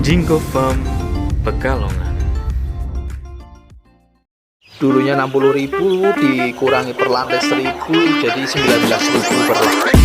Jinggo Farm Pekalongan. Dulunya 60.000 dikurangi per lantai 1.000 jadi 19.000 per lantai.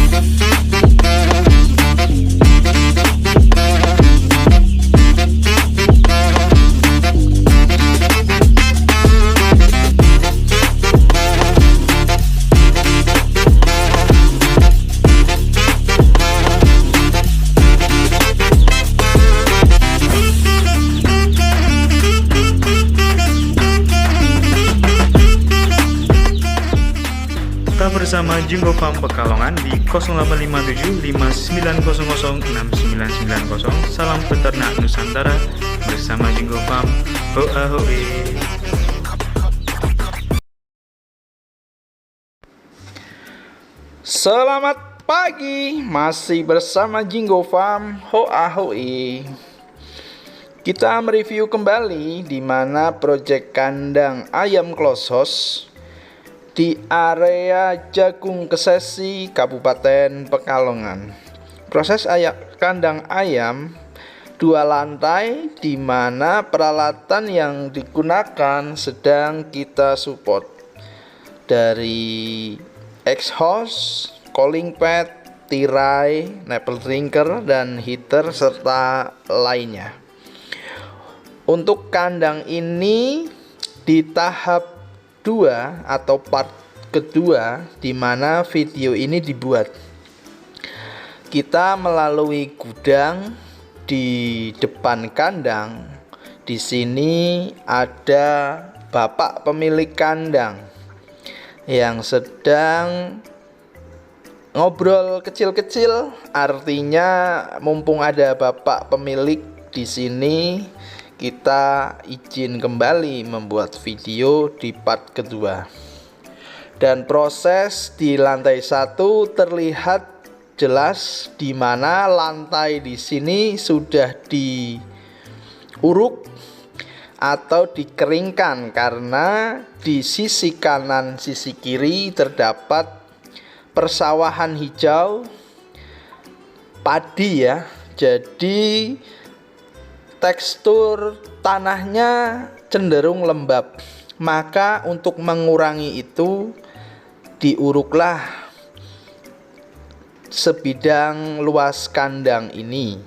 Tetap bersama Jinggo Farm Pekalongan di 085759006990. Salam peternak Nusantara bersama Jinggo Farm. Hoa hoe. Selamat pagi, masih bersama Jinggo Farm. Hoa hoe. Kita mereview kembali di mana proyek kandang ayam klosos di area Jagung Kesesi, Kabupaten Pekalongan. Proses kandang ayam 2 lantai di mana peralatan yang digunakan sedang kita support dari exhaust, cooling pad, tirai, nipple drinker, dan heater serta lainnya. Untuk kandang ini di tahap 2 atau part kedua di mana video ini dibuat. Kita melalui gudang di depan kandang. Di sini ada bapak pemilik kandang yang sedang ngobrol kecil-kecil. Artinya mumpung ada bapak pemilik di sini, kita izin kembali membuat video di part kedua. Dan proses di lantai 1 terlihat jelas di mana lantai di sini sudah diuruk atau dikeringkan karena di sisi kanan sisi kiri terdapat persawahan hijau padi ya. Jadi tekstur tanahnya cenderung lembab. Maka untuk mengurangi itu diuruklah sebidang luas kandang ini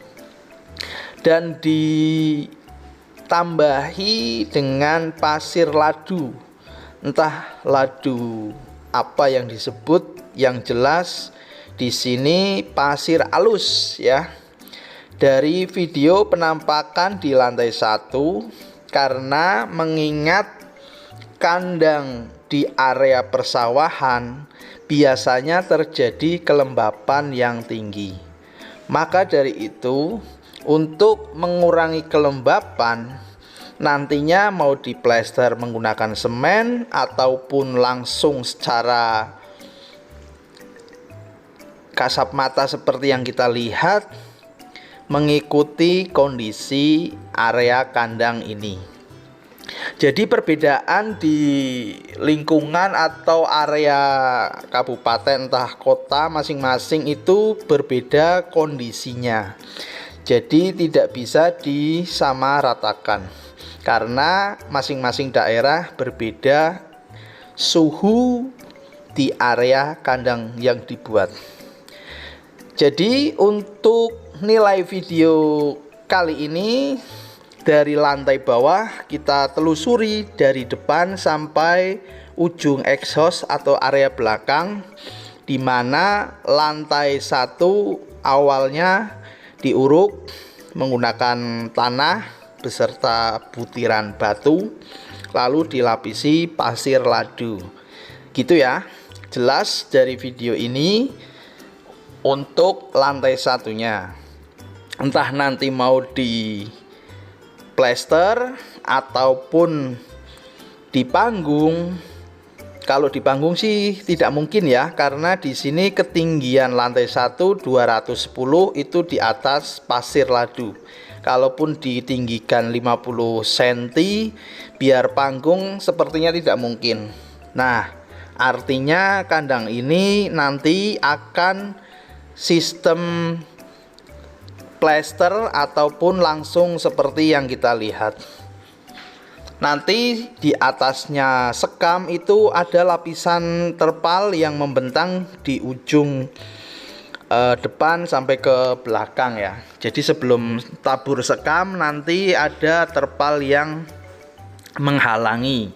dan ditambahi dengan pasir ladu. Entah ladu apa yang disebut, yang jelas di sini pasir alus ya. Dari video penampakan di lantai 1, karena mengingat kandang di area persawahan biasanya terjadi kelembapan yang tinggi. Maka dari itu, untuk mengurangi kelembapan, nantinya mau diplester menggunakan semen ataupun langsung secara kasat mata seperti yang kita lihat, mengikuti kondisi area kandang ini. Jadi perbedaan di lingkungan atau area kabupaten entah kota masing-masing itu berbeda kondisinya. Jadi tidak bisa disamaratakan karena masing-masing daerah berbeda suhu di area kandang yang dibuat. Jadi untuk nilai video kali ini dari lantai bawah kita telusuri dari depan sampai ujung exhaust atau area belakang, di mana lantai 1 awalnya diuruk menggunakan tanah beserta butiran batu lalu dilapisi pasir ladu. Gitu ya. Jelas dari video ini untuk lantai 1-nya. Entah nanti mau di plester ataupun di panggung. Kalau di panggung sih tidak mungkin ya, karena di sini ketinggian lantai 1 210 itu di atas pasir ladu. Kalaupun ditinggikan 50 cm biar panggung sepertinya tidak mungkin. Nah, artinya kandang ini nanti akan sistem plester ataupun langsung seperti yang kita lihat. Nanti di atasnya sekam itu ada lapisan terpal yang membentang di ujung depan sampai ke belakang ya. Jadi sebelum tabur sekam nanti ada terpal yang menghalangi.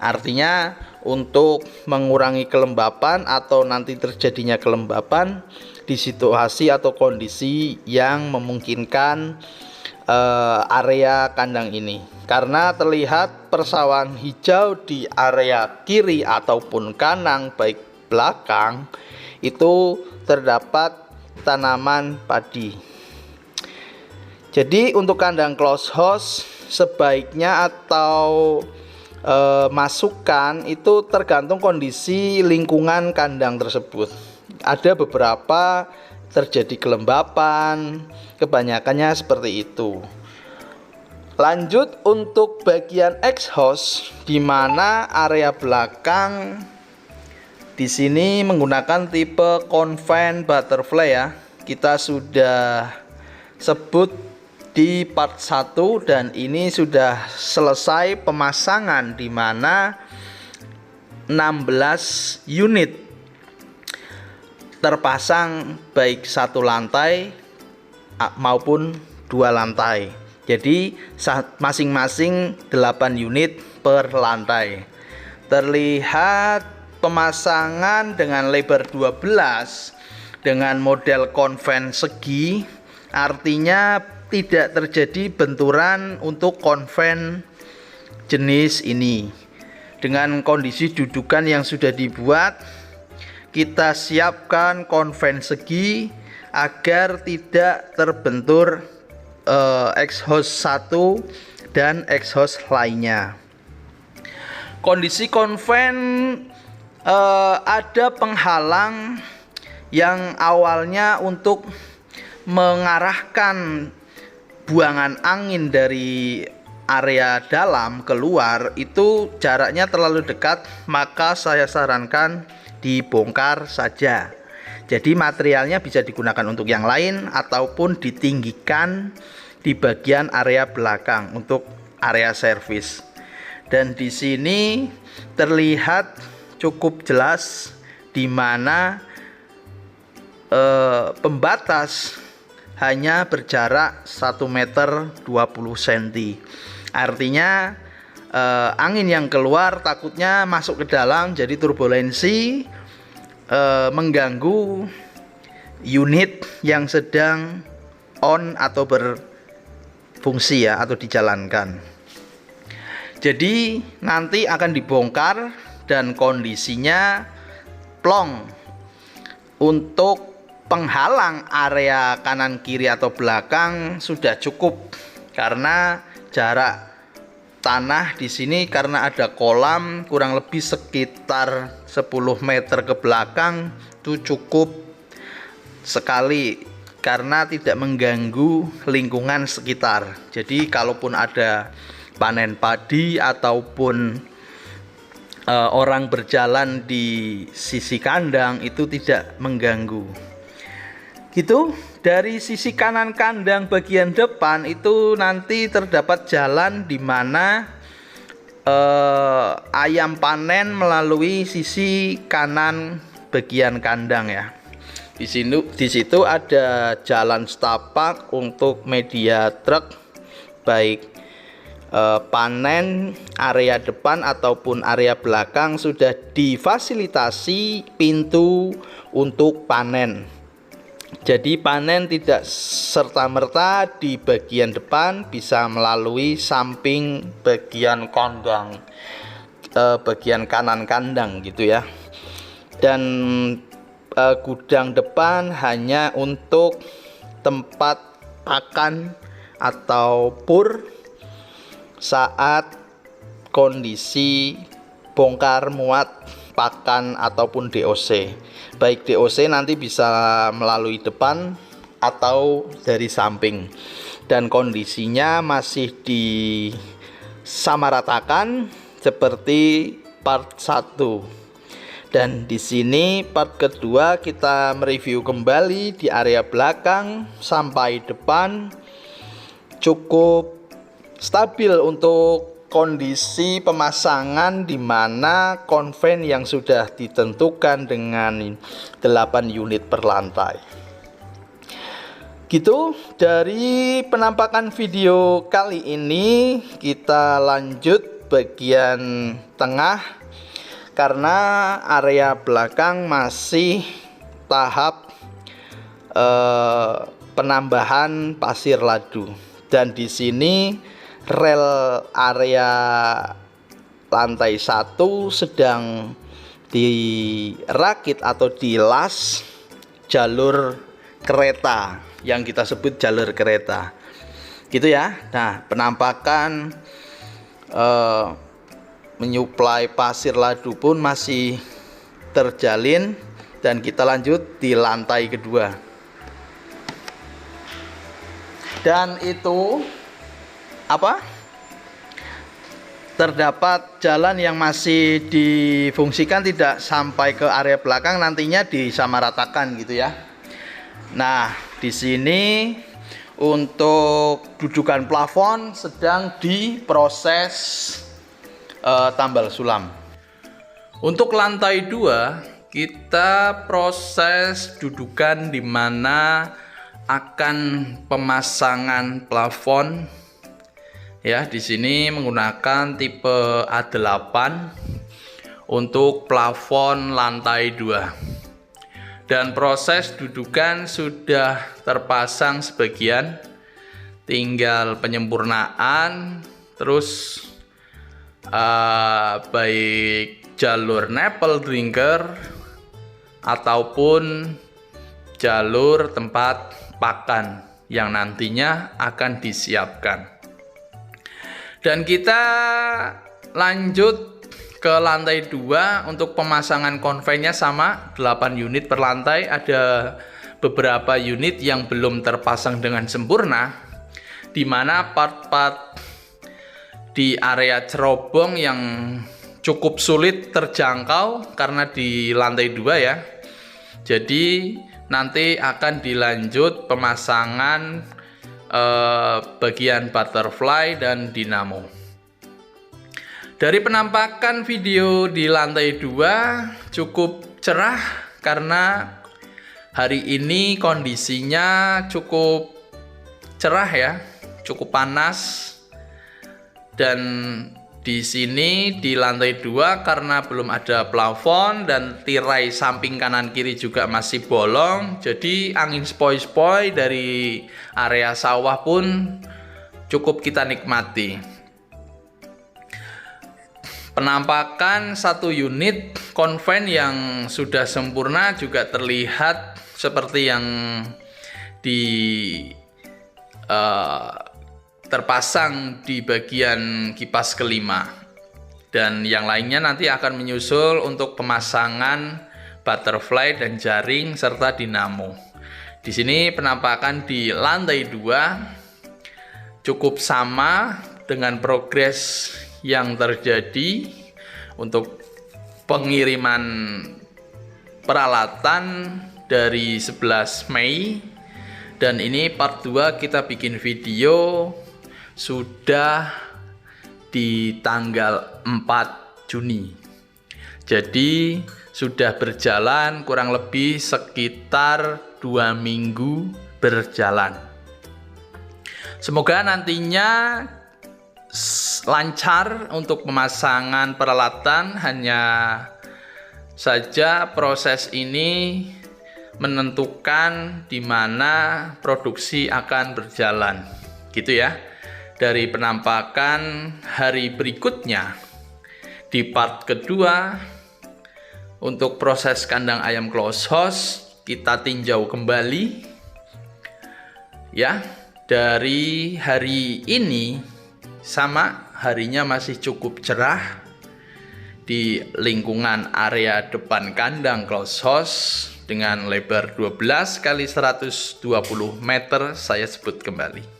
Artinya untuk mengurangi kelembapan atau nanti terjadinya kelembapan di situasi atau kondisi yang memungkinkan area kandang ini. Karena terlihat persawahan hijau di area kiri ataupun kanan baik belakang itu terdapat tanaman padi. Jadi untuk kandang close house sebaiknya atau masukan itu tergantung kondisi lingkungan kandang tersebut. Ada beberapa terjadi kelembapan, kebanyakannya seperti itu. Lanjut untuk bagian exhaust, di mana area belakang di sini menggunakan tipe convent butterfly ya. Kita sudah sebut di part 1 dan ini sudah selesai pemasangan, di mana 16 unit terpasang baik satu lantai maupun 2 lantai. Jadi masing-masing 8 unit per lantai. Terlihat pemasangan dengan lebar 12 dengan model konven segi, artinya tidak terjadi benturan untuk konven jenis ini. Dengan kondisi dudukan yang sudah dibuat, kita siapkan konven segi agar tidak terbentur exhaust 1 dan exhaust lainnya. Kondisi konven ada penghalang yang awalnya untuk mengarahkan buangan angin dari area dalam keluar, itu jaraknya terlalu dekat, maka saya sarankan dibongkar saja. Jadi materialnya bisa digunakan untuk yang lain ataupun ditinggikan di bagian area belakang untuk area servis. Dan di sini terlihat cukup jelas di mana pembatas hanya berjarak 1 meter 20 cm. Artinya angin yang keluar takutnya masuk ke dalam, jadi turbulensi mengganggu unit yang sedang on atau berfungsi ya, atau dijalankan. Jadi nanti akan dibongkar dan kondisinya plong. Untuk penghalang area kanan kiri atau belakang sudah cukup, karena jarak tanah di sini karena ada kolam kurang lebih sekitar 10 meter ke belakang itu cukup sekali, karena tidak mengganggu lingkungan sekitar. Jadi kalaupun ada panen padi ataupun orang berjalan di sisi kandang itu tidak mengganggu. Gitu. Dari sisi kanan kandang bagian depan itu nanti terdapat jalan di mana ayam panen melalui sisi kanan bagian kandang ya. Di situ ada jalan setapak untuk media truk baik panen area depan ataupun area belakang sudah difasilitasi pintu untuk panen. Jadi panen tidak serta-merta di bagian depan, bisa melalui samping bagian kandang, bagian kanan kandang gitu ya. Dan gudang depan hanya untuk tempat pakan atau pur saat kondisi bongkar muat pakan ataupun DOC. Baik DOC nanti bisa melalui depan atau dari samping, dan kondisinya masih disamaratakan seperti part 1. Dan di sini part kedua kita mereview kembali di area belakang sampai depan. Cukup stabil untuk kondisi pemasangan, di mana konven yang sudah ditentukan dengan 8 unit per lantai. Gitu dari penampakan video kali ini. Kita lanjut bagian tengah, karena area belakang masih tahap penambahan pasir ladu. Dan di sini rel area lantai 1 sedang dirakit atau dilas jalur kereta, yang kita sebut jalur kereta, gitu ya. Nah, penampakan menyuplai pasir ladu pun masih terjalin, dan kita lanjut di lantai kedua. Dan itu terdapat jalan yang masih difungsikan, tidak sampai ke area belakang, nantinya disamaratakan gitu ya. Nah, di sini untuk dudukan plafon sedang diproses tambal sulam. Untuk lantai 2 kita proses dudukan, di mana akan pemasangan plafon ya. Di sini menggunakan tipe A8 untuk plafon lantai 2. Dan proses dudukan sudah terpasang sebagian, tinggal penyempurnaan. Terus baik jalur nipple drinker ataupun jalur tempat pakan yang nantinya akan disiapkan. Dan kita lanjut ke lantai 2 untuk pemasangan konvennya sama 8 unit per lantai. Ada beberapa unit yang belum terpasang dengan sempurna, di mana part-part di area cerobong yang cukup sulit terjangkau karena di lantai 2 ya. Jadi nanti akan dilanjut pemasangan bagian butterfly dan dinamo. Dari penampakan video di lantai 2 cukup cerah, karena hari ini kondisinya cukup cerah ya, cukup panas. Dan di sini di lantai 2 karena belum ada plafon dan tirai samping kanan kiri juga masih bolong, jadi angin sepoi-sepoi dari area sawah pun cukup kita nikmati. Penampakan satu unit konven yang sudah sempurna juga terlihat seperti yang terpasang di bagian kipas kelima, dan yang lainnya nanti akan menyusul untuk pemasangan butterfly dan jaring serta dinamo. Di sini penampakan di lantai 2 cukup sama dengan progres yang terjadi untuk pengiriman peralatan dari 11 Mei. Dan ini part 2 kita bikin video sudah di tanggal 4 Juni. Jadi sudah berjalan kurang lebih sekitar 2 minggu berjalan. Semoga nantinya lancar untuk pemasangan peralatan. Hanya saja proses ini menentukan di mana produksi akan berjalan, gitu ya. Dari penampakan hari berikutnya di part kedua untuk proses kandang ayam close house kita tinjau kembali ya. Dari hari ini sama, harinya masih cukup cerah di lingkungan area depan kandang close house dengan lebar 12 kali 120 meter. Saya sebut kembali.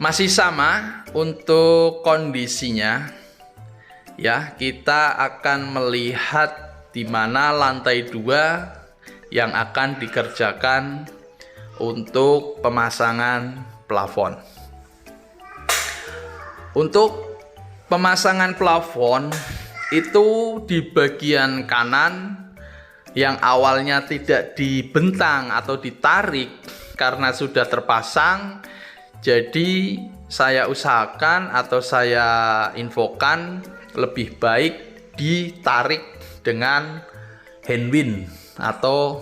Masih sama untuk kondisinya Ya, kita akan melihat di mana lantai 2 yang akan dikerjakan untuk pemasangan plafon. Untuk pemasangan plafon itu di bagian kanan yang awalnya tidak dibentang atau ditarik karena sudah terpasang, jadi saya usahakan atau saya infokan lebih baik ditarik dengan handwind atau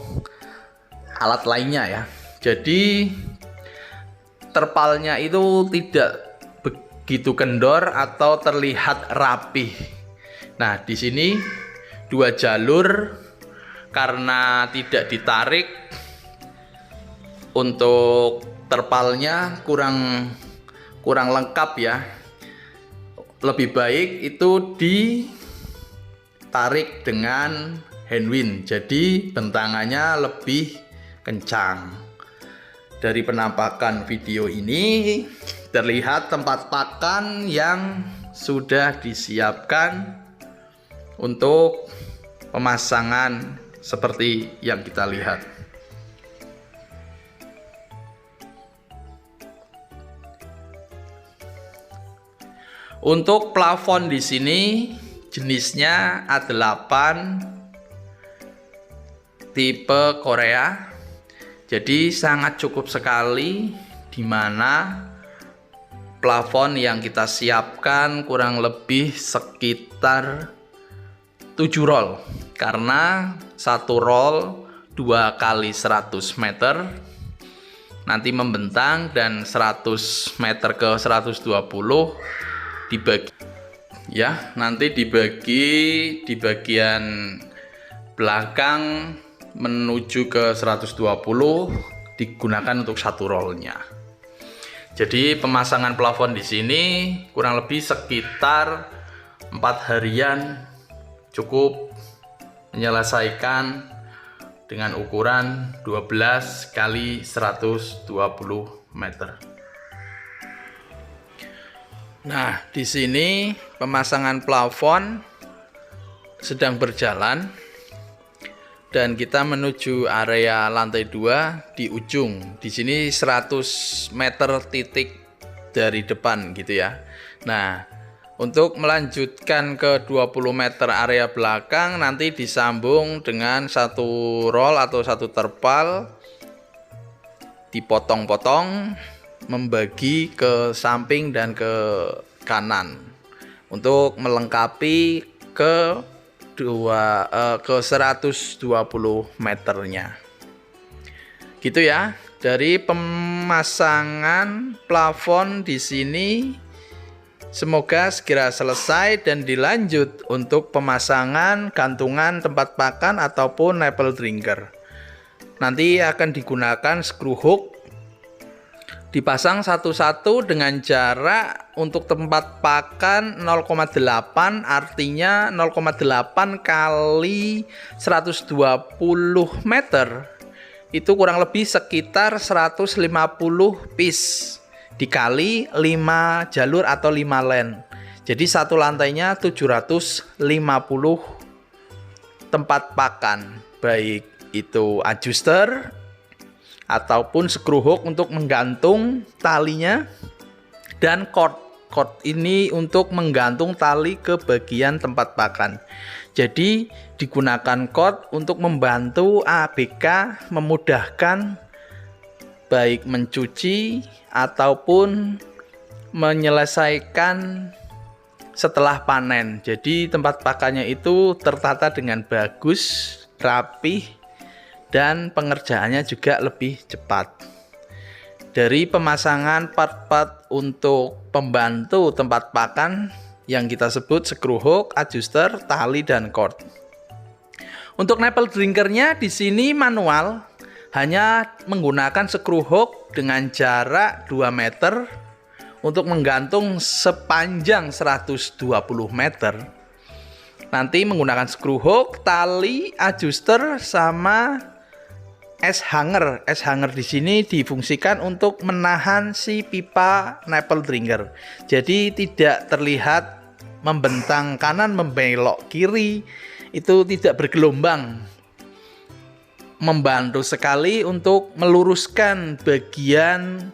alat lainnya ya. Jadi terpalnya itu tidak begitu kendor atau terlihat rapih. Nah, di sini 2 jalur karena tidak ditarik, untuk terpalnya kurang lengkap ya. Lebih baik itu ditarik dengan handwind, jadi bentangannya lebih kencang. Dari penampakan video ini terlihat tempat pakan yang sudah disiapkan untuk pemasangan seperti yang kita lihat. Untuk plafon di sini jenisnya A8 tipe Korea. Jadi sangat cukup sekali, di mana plafon yang kita siapkan kurang lebih sekitar 7 roll, karena 1 roll 2 kali 100 meter nanti membentang, dan 100 meter ke 120 dibagi ya, nanti dibagi di bagian belakang menuju ke 120 digunakan untuk 1 rollnya. Jadi pemasangan plafon di sini kurang lebih sekitar 4 harian cukup menyelesaikan dengan ukuran 12 kali 120 meter. Nah, di sini pemasangan plafon sedang berjalan dan kita menuju area lantai 2 di ujung. Di sini 100 meter titik dari depan gitu ya. Nah, untuk melanjutkan ke 20 meter area belakang nanti disambung dengan 1 roll atau 1 terpal, dipotong-potong, membagi ke samping dan ke kanan untuk melengkapi ke 120 meternya. Gitu ya. Dari pemasangan plafon di sini semoga segera selesai dan dilanjut untuk pemasangan gantungan tempat pakan ataupun nipple drinker. Nanti akan digunakan screw hook, dipasang satu-satu dengan jarak untuk tempat pakan 0,8, artinya 0,8 kali 120 meter itu kurang lebih sekitar 150 piece dikali 5 jalur atau 5 lane. Jadi satu lantainya 750 tempat pakan, baik itu adjuster ataupun screw hook untuk menggantung talinya, dan cord ini untuk menggantung tali ke bagian tempat pakan. Jadi digunakan cord untuk membantu ABK memudahkan baik mencuci ataupun menyelesaikan setelah panen. Jadi tempat pakannya itu tertata dengan bagus, rapih, dan pengerjaannya juga lebih cepat. Dari pemasangan part-part untuk pembantu tempat pakan yang kita sebut screw hook, adjuster, tali, dan cord. Untuk nipple drinkernya di sini manual, hanya menggunakan screw hook dengan jarak 2 meter untuk menggantung sepanjang 120 meter. Nanti menggunakan screw hook, tali, adjuster, sama S hanger. S hanger di sini difungsikan untuk menahan si pipa nipple drinker. Jadi tidak terlihat membentang kanan membelok kiri itu tidak bergelombang, membantu sekali untuk meluruskan bagian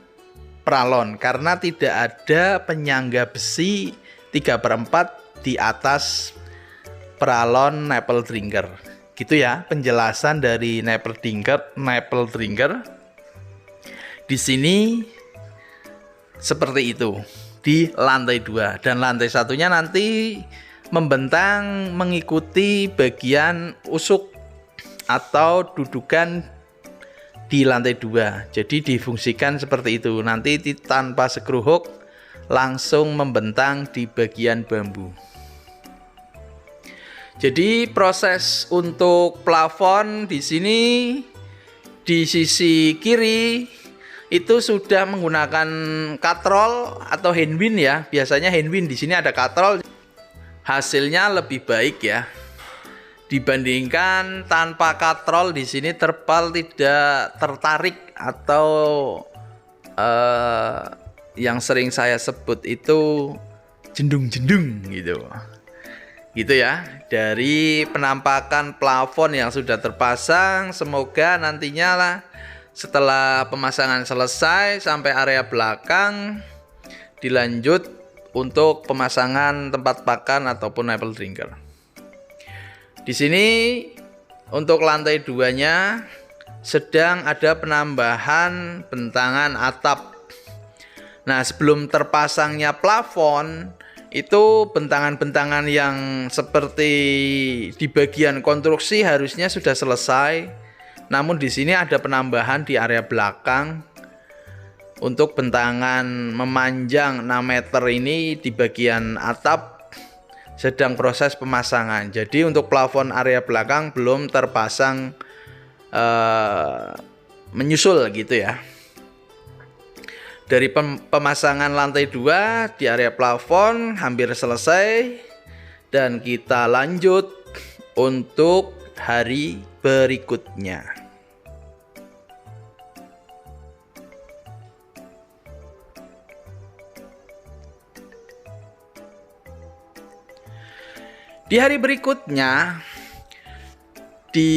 pralon karena tidak ada penyangga besi 3/4 di atas pralon nipple drinker. Gitu ya penjelasan dari nipple drinker. Di sini seperti itu di lantai 2, dan lantai satunya nanti membentang mengikuti bagian usuk atau dudukan di lantai 2. Jadi difungsikan seperti itu. Nanti tanpa screw hook langsung membentang di bagian bambu. Jadi proses untuk plafon di sini di sisi kiri itu sudah menggunakan katrol atau handwind ya. Biasanya handwind, di sini ada katrol. Hasilnya lebih baik ya. Dibandingkan tanpa katrol, di sini terpal tidak tertarik atau yang sering saya sebut itu jendung-jendung gitu. Gitu ya. Dari penampakan plafon yang sudah terpasang, semoga nantinya lah setelah pemasangan selesai sampai area belakang dilanjut untuk pemasangan tempat pakan ataupun nipple drinker. Di sini untuk lantai 2-nya sedang ada penambahan bentangan atap. Nah, sebelum terpasangnya plafon itu bentangan-bentangan yang seperti di bagian konstruksi harusnya sudah selesai. Namun di sini ada penambahan di area belakang untuk bentangan memanjang 6 meter ini di bagian atap sedang proses pemasangan. Jadi untuk plafon area belakang belum terpasang menyusul gitu ya. Dari pemasangan lantai 2 di area plafon hampir selesai, dan kita lanjut untuk hari berikutnya. Di hari berikutnya di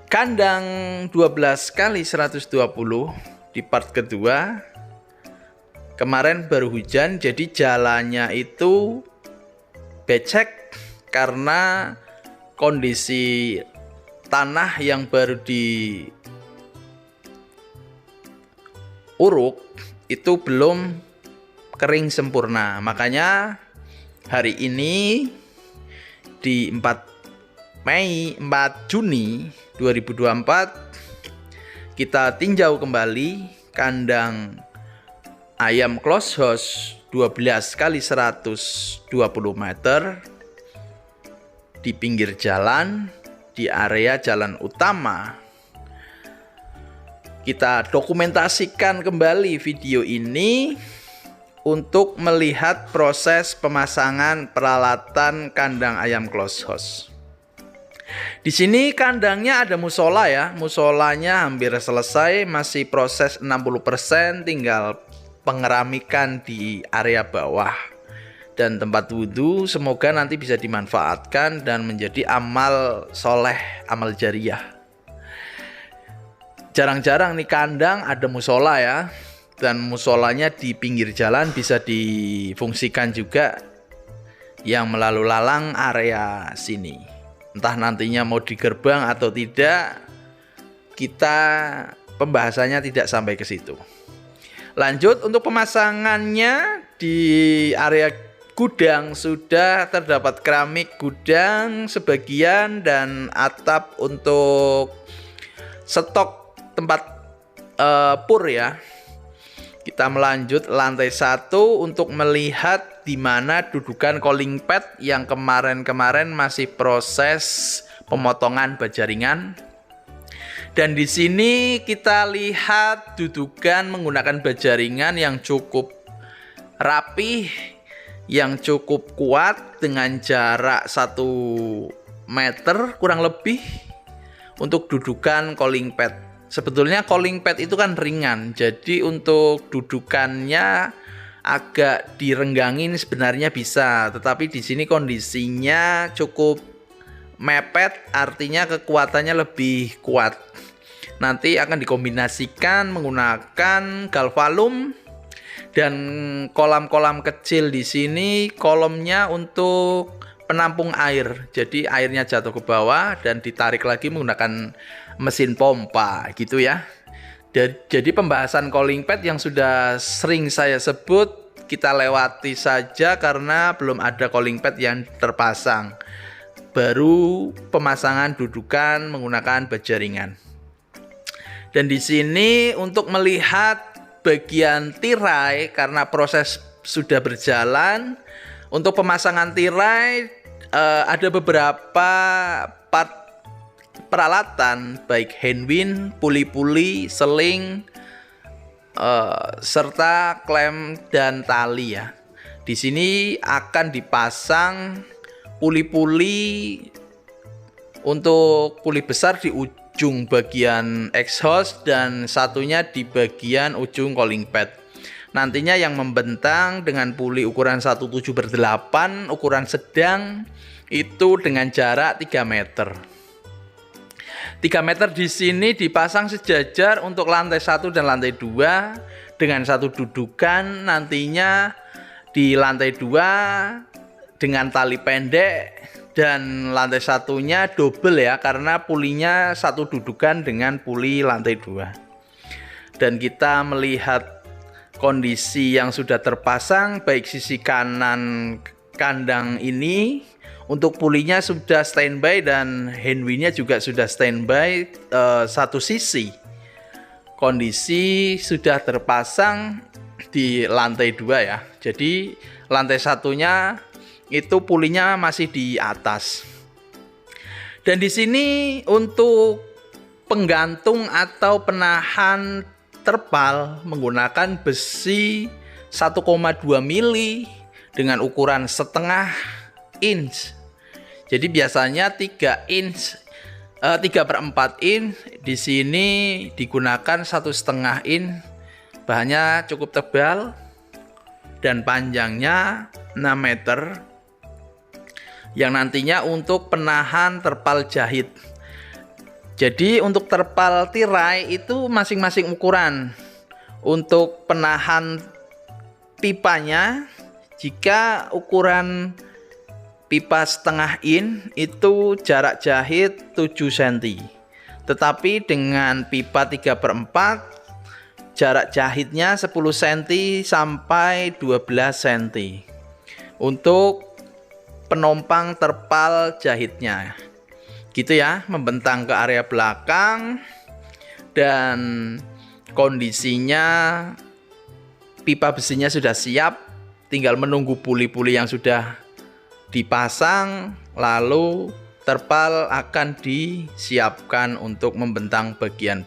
kandang 12x120 di part kedua, kemarin baru hujan jadi jalannya itu becek karena kondisi tanah yang baru diuruk itu belum kering sempurna. Makanya hari ini di 4 Juni 2024 kita tinjau kembali kandang ayam close house 12x120 meter di pinggir jalan, di area jalan utama. Kita dokumentasikan kembali video ini untuk melihat proses pemasangan peralatan kandang ayam close house. Di sini kandangnya ada musola ya. Musolanya hampir selesai, masih proses 60%, tinggal pengeramikan di area bawah dan tempat wudhu. Semoga nanti bisa dimanfaatkan dan menjadi amal soleh, amal jariah. Jarang-jarang nih kandang ada musola ya. Dan musolanya di pinggir jalan bisa difungsikan juga yang melalui lalang area sini. Entah nantinya mau di gerbang atau tidak, kita pembahasannya tidak sampai ke situ. Lanjut untuk pemasangannya di area gudang sudah terdapat keramik gudang sebagian dan atap untuk stok tempat pur ya. Kita melanjut lantai 1 untuk melihat di mana dudukan calling pad yang kemarin masih proses pemotongan baja ringan. Dan di sini kita lihat dudukan menggunakan baja ringan yang cukup rapih, yang cukup kuat dengan jarak 1 meter kurang lebih untuk dudukan calling pad. Sebetulnya calling pad itu kan ringan, jadi untuk dudukannya agak direnggangin sebenarnya bisa, tetapi di sini kondisinya cukup mepet, artinya kekuatannya lebih kuat. Nanti akan dikombinasikan menggunakan galvalum dan kolam-kolam kecil di sini. Kolomnya untuk penampung air, jadi airnya jatuh ke bawah dan ditarik lagi menggunakan mesin pompa gitu ya. Jadi pembahasan cooling pad yang sudah sering saya sebut kita lewati saja karena belum ada cooling pad yang terpasang. Baru pemasangan dudukan menggunakan baja ringan. Dan di sini untuk melihat bagian tirai karena proses sudah berjalan, untuk pemasangan tirai ada beberapa part peralatan baik handwind, puli-puli, seling, serta klem dan tali ya. Di sini akan dipasang puli-puli. Untuk puli besar di ujung bagian exhaust dan satunya di bagian ujung cooling pad. Nantinya yang membentang dengan puli ukuran 17/8, ukuran sedang itu dengan jarak 3 meter. 3 meter di sini dipasang sejajar untuk lantai 1 dan lantai 2 dengan satu dudukan. Nantinya di lantai 2 dengan tali pendek dan lantai satunya double ya, karena pulinya satu dudukan dengan puli lantai 2. Dan kita melihat kondisi yang sudah terpasang, baik sisi kanan kandang ini untuk pulinya sudah standby dan handwindnya juga sudah standby satu sisi. Kondisi sudah terpasang di lantai 2 ya. Jadi lantai satunya itu pulinya masih di atas. Dan di sini untuk penggantung atau penahan terpal menggunakan besi 1,2 mili dengan ukuran setengah inch. Jadi biasanya 3 inch 3/4 inch, di sini digunakan 1,5 inch. Bahannya cukup tebal dan panjangnya 6 meter. Yang nantinya untuk penahan terpal jahit. Jadi untuk terpal tirai itu masing-masing ukuran. Untuk penahan pipanya, jika ukuran pipa setengah in itu jarak jahit 7 cm. Tetapi dengan pipa 3/4 jarak jahitnya 10 cm sampai 12 cm. Untuk penompang terpal jahitnya gitu ya, membentang ke area belakang. Dan kondisinya pipa besinya sudah siap, tinggal menunggu puli-puli yang sudah dipasang, lalu terpal akan disiapkan untuk membentang bagian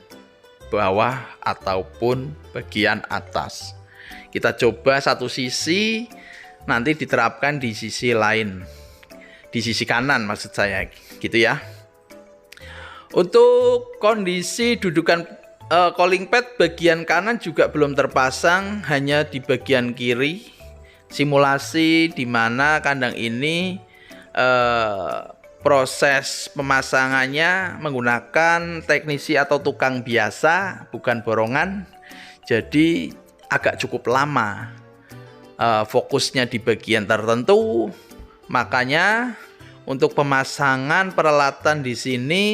bawah ataupun bagian atas. Kita coba satu sisi, nanti diterapkan di sisi lain, di sisi kanan maksud saya gitu ya. Untuk kondisi dudukan cooling pad bagian kanan juga belum terpasang, hanya di bagian kiri. Simulasi di mana kandang ini proses pemasangannya menggunakan teknisi atau tukang biasa, bukan borongan. Jadi agak cukup lama. Fokusnya di bagian tertentu, makanya untuk pemasangan peralatan di sini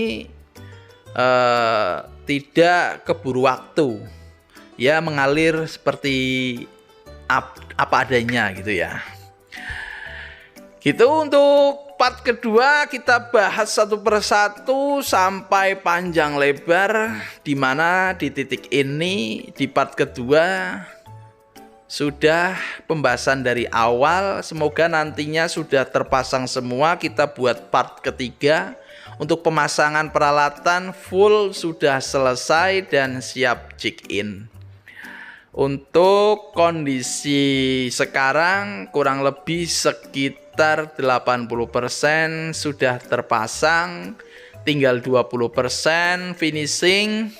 tidak keburu waktu ya, mengalir seperti apa adanya gitu ya. Gitu. Untuk part kedua kita bahas satu persatu sampai panjang lebar, dimana di titik ini di part kedua sudah pembahasan dari awal. Semoga nantinya sudah terpasang semua. Kita buat part ketiga. Untuk pemasangan peralatan full sudah selesai dan siap check in. Untuk kondisi sekarang kurang lebih sekitar 80% sudah terpasang. Tinggal 20% finishing,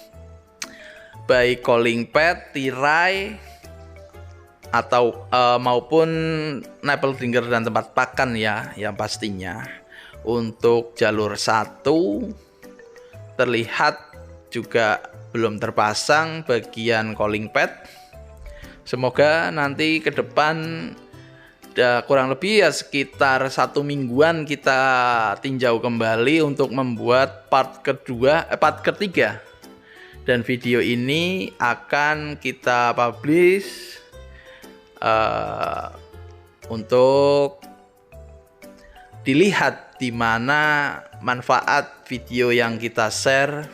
baik cooling pad, tirai, atau maupun nipple drinker dan tempat pakan ya, yang pastinya. Untuk jalur 1 terlihat juga belum terpasang bagian calling pad. Semoga nanti ke depan kurang lebih ya sekitar 1 mingguan kita tinjau kembali untuk membuat part ketiga. Dan video ini akan kita publish untuk dilihat di mana manfaat video yang kita share,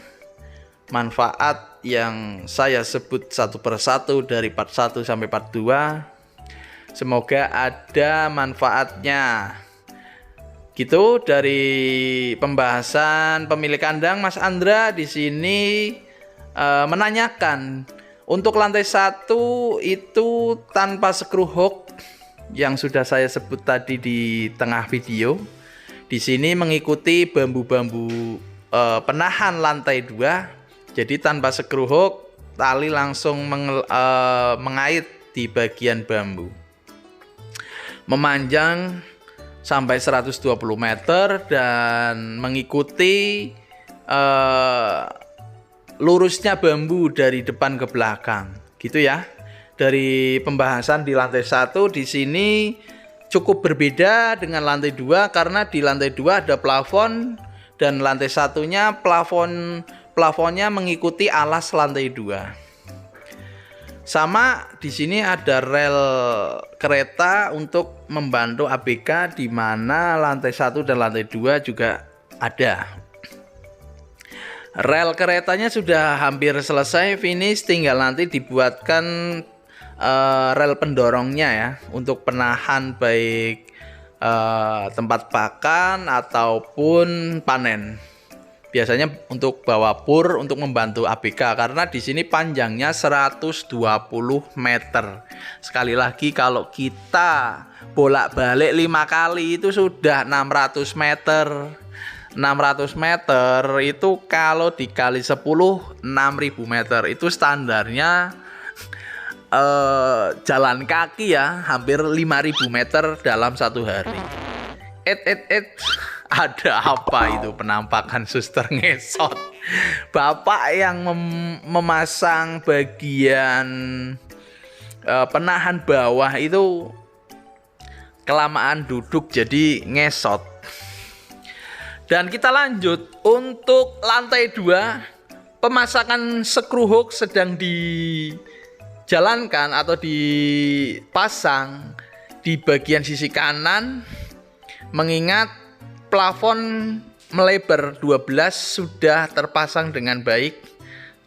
manfaat yang saya sebut satu persatu dari part 1 sampai part 2. Semoga ada manfaatnya. Gitu dari pembahasan pemilik kandang. Mas Andra di sini menanyakan untuk lantai 1 itu tanpa screw hook yang sudah saya sebut tadi di tengah video. Di sini mengikuti bambu-bambu penahan lantai 2. Jadi tanpa screw hook, tali langsung mengait di bagian bambu. Memanjang sampai 120 meter dan mengikuti lurusnya bambu dari depan ke belakang. Gitu ya. Dari pembahasan di lantai 1 di sini cukup berbeda dengan lantai 2 karena di lantai 2 ada plafon dan lantai 1-nya plafonnya mengikuti alas lantai 2. Sama di sini ada rel kereta untuk membantu ABK di mana lantai 1 dan lantai 2 juga ada. Rel keretanya sudah hampir selesai finish, tinggal nanti dibuatkan rel pendorongnya ya untuk penahan baik tempat pakan ataupun panen. Biasanya untuk bawa pur untuk membantu ABK karena di sini panjangnya 120 meter. Sekali lagi kalau kita bolak-balik 5 kali itu sudah 600 meter. 600 meter itu kalau dikali 10 6.000 meter itu standarnya jalan kaki ya, hampir 5.000 meter dalam 1 hari. Ada apa itu penampakan suster ngesot? Bapak yang memasang bagian penahan bawah itu kelamaan duduk jadi ngesot. Dan kita lanjut untuk lantai 2, pemasangan screw hook sedang dijalankan atau dipasang di bagian sisi kanan, mengingat plafon melebar 12 sudah terpasang dengan baik.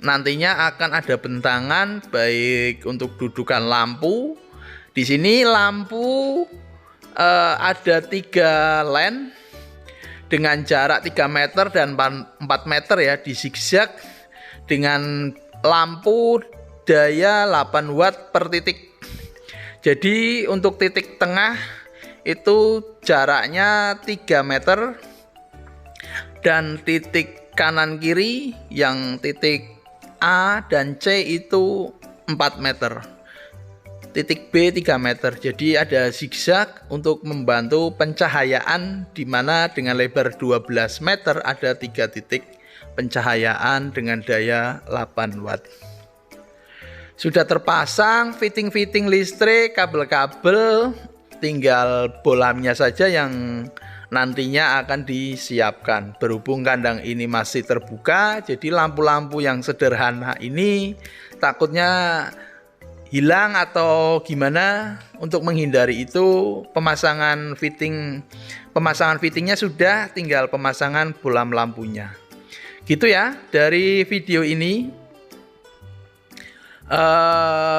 Nantinya akan ada bentangan baik untuk dudukan lampu. Di sini lampu ada 3 len dengan jarak 3 meter dan 4 meter ya, di zigzag dengan lampu daya 8 watt per titik. Jadi untuk titik tengah itu jaraknya 3 meter dan titik kanan kiri yang titik A dan C itu 4 meter. Titik B 3 meter. Jadi ada zigzag untuk membantu pencahayaan di mana dengan lebar 12 meter ada 3 titik pencahayaan dengan daya 8 watt. Sudah terpasang fitting-fitting listrik, kabel-kabel, tinggal bolamnya saja yang nantinya akan disiapkan. Berhubung kandang ini masih terbuka, jadi lampu-lampu yang sederhana ini takutnya hilang atau gimana. Untuk menghindari itu pemasangan fittingnya sudah, tinggal pemasangan bolam lampunya. Gitu ya dari video ini.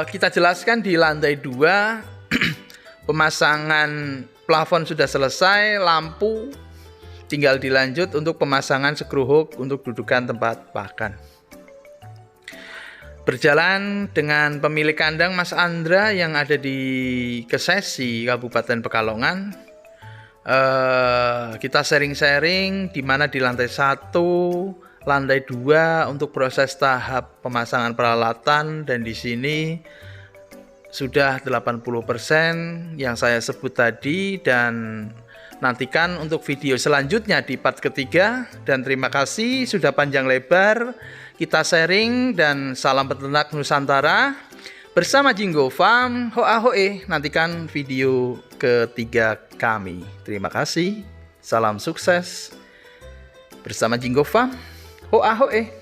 Kita jelaskan di lantai 2 pemasangan plafon sudah selesai, lampu tinggal dilanjut untuk pemasangan screw hook untuk dudukan tempat pakan. Berjalan dengan pemilik kandang Mas Andra yang ada di Kesesi, Kabupaten Pekalongan. Kita sharing-sharing di mana di lantai 1, lantai 2 untuk proses tahap pemasangan peralatan, dan di sini sudah 80% yang saya sebut tadi, dan nantikan untuk video selanjutnya di part ketiga. Dan terima kasih sudah panjang lebar kita sharing, dan salam peternak Nusantara bersama Jinggo Farm. Hoa hoe, nantikan video ketiga kami. Terima kasih, salam sukses bersama Jinggo Farm. Hoa hoe.